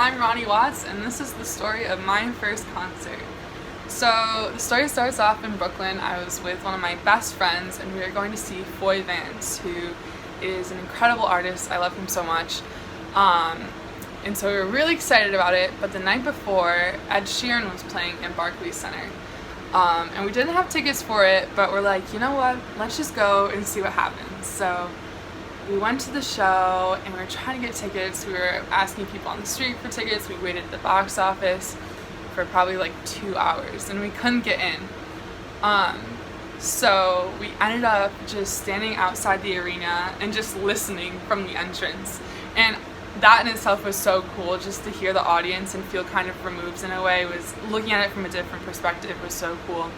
I'm Ronnie Watts, and this is the story of my first concert. So, the story starts off in Brooklyn. I was with one of my best friends, and we were going to see Foy Vance, who is an incredible artist. I love him so much. And so we were really excited about it, but the night before, Ed Sheeran was playing in Barclays Center. And we didn't have tickets for it, but we're like, you know what, let's just go and see what happens. So we went to the show and we were trying to get tickets. We were asking people on the street for tickets. We waited at the box office for probably like 2 hours and we couldn't get in. So we ended up just standing outside the arena and just listening from the entrance. And that in itself was so cool, just to hear the audience and feel kind of removed in a way. Was looking at it from a different perspective was so cool.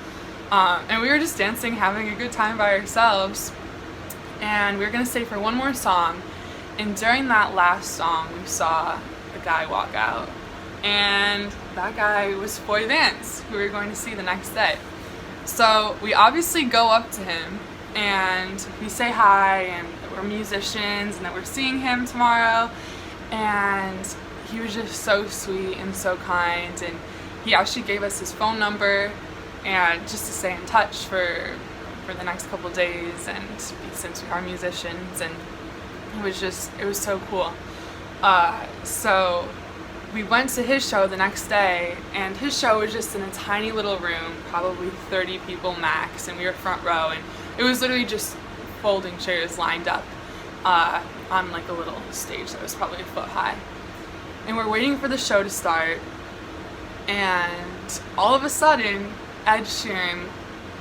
And we were just dancing, having a good time by ourselves. And we were gonna stay for one more song. And during that last song, we saw a guy walk out. And that guy was Foy Vance, who we were going to see the next day. So we obviously go up to him and we say hi and that we're musicians and that we're seeing him tomorrow. And he was just so sweet and so kind, and he actually gave us his phone number and just to stay in touch for the next couple days, and since we are musicians, and it was so cool. So we went to his show the next day, and his show was just in a tiny little room, probably 30 people max, and we were front row, and it was literally just folding chairs lined up on like a little stage that was probably a foot high. And we're waiting for the show to start, and all of a sudden Ed Sheeran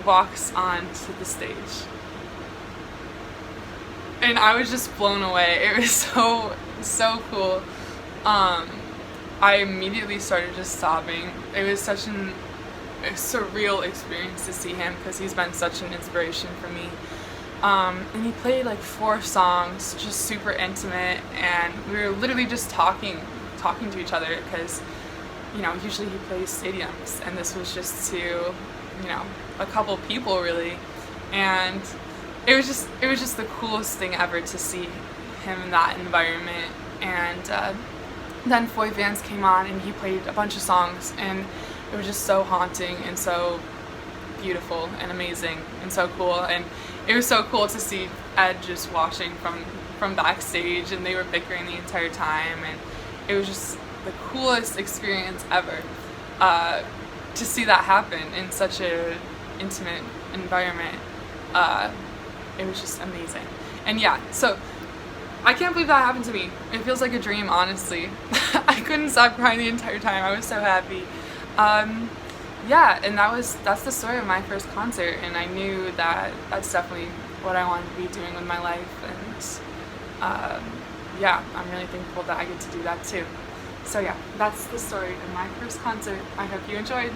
walks onto the stage. And I was just blown away. It was so cool. I immediately started just sobbing. It was such a surreal experience to see him because he's been such an inspiration for me. And he played like 4 songs, just super intimate, and we were literally just talking to each other because, you know, usually he plays stadiums, and this was just to, you know, a couple people really, and it was just the coolest thing ever to see him in that environment. And then Foy Vance came on and he played a bunch of songs, and it was just so haunting and so beautiful and amazing and so cool. And it was so cool to see Ed just watching from backstage, and they were bickering the entire time, and it was just the coolest experience ever to see that happen in such a intimate environment. It was just amazing. And yeah, so I can't believe that happened to me. It feels like a dream, honestly. I couldn't stop crying the entire time. I was so happy. Yeah, and that's the story of my first concert, and I knew that that's definitely what I wanted to be doing with my life, and yeah, I'm really thankful that I get to do that too. So yeah, that's the story of my first concert. I hope you enjoyed.